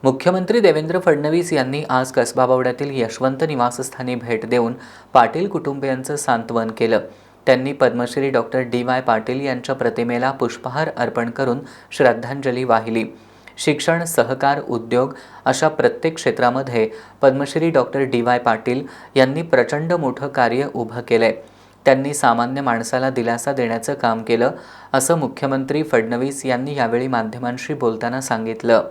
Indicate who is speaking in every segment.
Speaker 1: मुख्यमंत्री देवेंद्र फडणवीस यांनी आज कसबा बावड्यातील यशवंत निवासस्थानी भेट देऊन पाटील कुटुंबियांचं सांत्वन केलं. त्यांनी पद्मश्री डॉक्टर डी.वाय. पाटील यांच्या प्रतिमेला पुष्पहार अर्पण करून श्रद्धांजली वाहिली. शिक्षण, सहकार, उद्योग अशा प्रत्येक क्षेत्रामध्ये पद्मश्री डॉक्टर डी.वाय. पाटील यांनी प्रचंड मोठं कार्य उभं केलंय. त्यांनी सामान्य माणसाला दिलासा देण्याचं काम केलं, असं मुख्यमंत्री फडणवीस यांनी यावेळी माध्यमांशी बोलताना सांगितलं.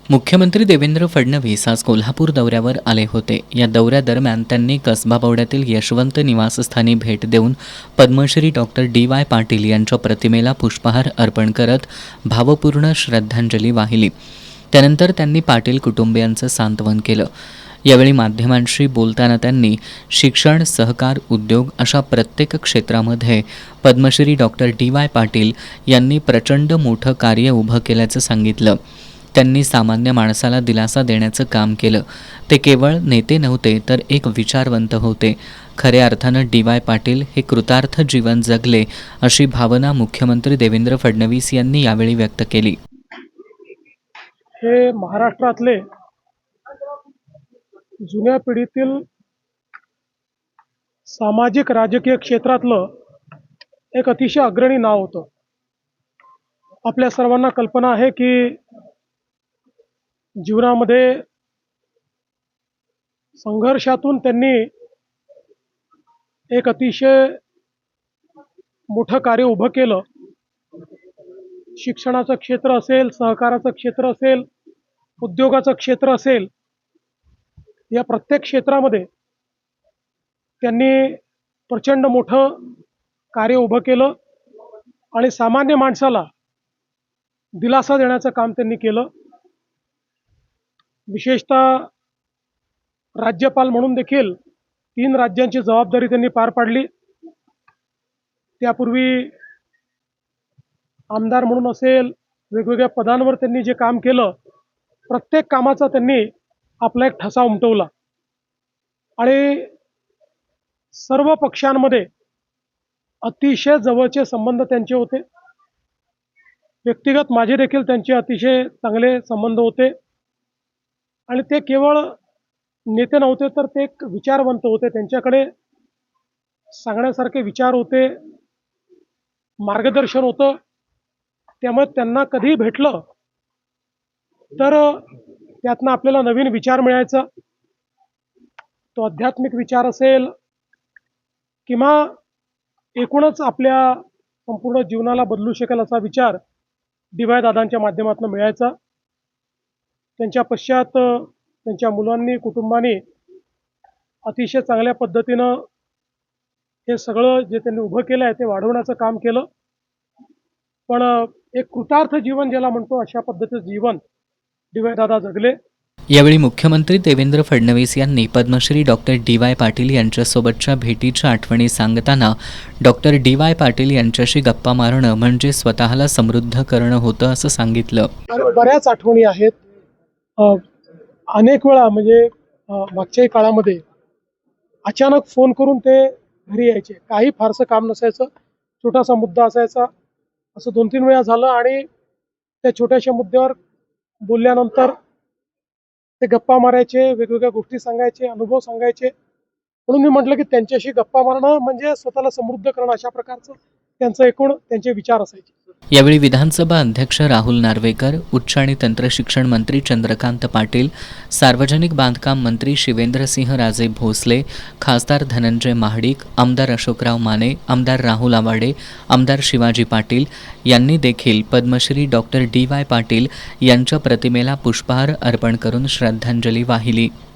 Speaker 1: मुख्यमंत्री देवेंद्र फडणवीस आज कोल्हापूर दौऱ्यावर आले होते. या दौऱ्यादरम्यान त्यांनी कसबा बावड्यातील यशवंत निवासस्थानी भेट देऊन पद्मश्री डॉक्टर डी.वाय. पाटील यांच्या प्रतिमेला पुष्पहार अर्पण करत भावपूर्ण श्रद्धांजली वाहिली. त्यानंतर त्यांनी पाटील कुटुंबियांचं सांत्वन केलं. यावेळी माध्यमांशी बोलताना त्यांनी शिक्षण, सहकार, उद्योग अशा प्रत्येक क्षेत्रामध्ये पद्मश्री डॉक्टर डी.वाय. पाटील यांनी प्रचंड मोठं कार्य उभं केल्याचं सांगितलं. त्यांनी सामान्य माणसाला दिलासा देण्याचं काम केलं. ते केवळ नेते नव्हते, तर एक विचारवंत होते. खऱ्या अर्थानं डी.वाय. पाटील हे कृतार्थ जीवन जगले, अशी भावना मुख्यमंत्री देवेंद्र फडणवीस यांनी यावेळी व्यक्त केली.
Speaker 2: हे महाराष्ट्रातले जुन्या पिढीतील सामाजिक राजकीय क्षेत्रातलं एक अतिशय अग्रणी नाव होतं. आपल्या सर्वांना कल्पना आहे की जीवनामध्ये संघर्षातून त्यांनी एक अतिशय मोठं कार्य उभं केलं. शिक्षणाचं क्षेत्र असेल, सहकाराचं क्षेत्र असेल, उद्योगाचं क्षेत्र असेल, या प्रत्येक क्षेत्रामध्ये त्यांनी प्रचंड मोठं कार्य उभं केलं आणि सामान्य माणसाला दिलासा देण्याचं काम त्यांनी केलं. विशेषतः राज्यपाल म्हणून देखील 3 राज्यांची जबाबदारी त्यांनी पार पाडली. त्यापूर्वी आमदार म्हणून असेल, वेगवेगळ्या पदांवर त्यांनी जे काम केलं, प्रत्येक कामाचा त्यांनी आपला एक ठसा उमटवला आणि सर्व पक्षांमध्ये अतिशय जवळचे संबंध त्यांचे होते. व्यक्तिगत माझे देखील त्यांचे अतिशय चांगले संबंध होते आणि ते केवळ नेते नव्हते, तर ते एक विचारवंत होते. त्यांच्याकडे सांगण्यासारखे विचार होते, मार्गदर्शन होतं. त्यामुळे त्यांना कधी भेटलं तर त्यातनं आपल्याला नवीन विचार मिळायचा. तो आध्यात्मिक विचार असेल किंवा एकूणच आपल्या संपूर्ण जीवनाला बदलू शकेल असा विचार डी.वाय. दादांच्या माध्यमातून मिळायचा. त्यांच्या पश्चात त्यांच्या मुलांनी, कुटुंबाने अतिशय चांगल्या पद्धतीनं हे सगळं जे त्यांनी उभं केलं आहे ते वाढवण्याचं काम केलं. पण एक कृतार्थ जीवन ज्याला म्हणतो, अशा पद्धतीचं जीवन डी.वाय. दादा जगले.
Speaker 1: यावेळी मुख्यमंत्री देवेंद्र फडणवीस यांनी पद्मश्री डॉक्टर डी.वाय. पाटील यांच्यासोबतच्या भेटीच्या आठवणी सांगताना डॉक्टर डी.वाय. पाटील यांच्याशी गप्पा मारणं म्हणजे स्वतःला समृद्ध करणं होतं, असं सांगितलं.
Speaker 2: बऱ्याच आठवणी आहेत. अनेक वेळा म्हणजे मागच्याही काळामध्ये अचानक फोन करून ते घरी यायचे. काही फारसं काम नसायचं, छोटासा मुद्दा असायचा. असं 2-3 वेळा झालं आणि त्या छोट्याशा मुद्द्यावर बोलल्यानंतर ते गप्पा मारायचे, वेगवेगळ्या गोष्टी सांगायचे, अनुभव सांगायचे. म्हणून मी म्हटलं की त्यांच्याशी गप्पा मारणं म्हणजे स्वतःला समृद्ध करणं, अशा प्रकारचं त्यांचे विचार असायचे.
Speaker 1: यावेळी विधानसभा अध्यक्ष राहुल नार्वेकर, उच्च आणि तंत्र शिक्षण मंत्री चंद्रकांत पाटील, सार्वजनिक बांधकाम मंत्री शिवेंद्रसिंह राजे भोसले, खासदार धनंजय महाडिक, आमदार अशोकराव माने, आमदार राहुल आवाडे, आमदार शिवाजी पाटील यांनी देखील पद्मश्री डॉक्टर डी.वाय. पाटील यांच्या प्रतिमेला पुष्पहार अर्पण करून श्रद्धांजली वाहिली.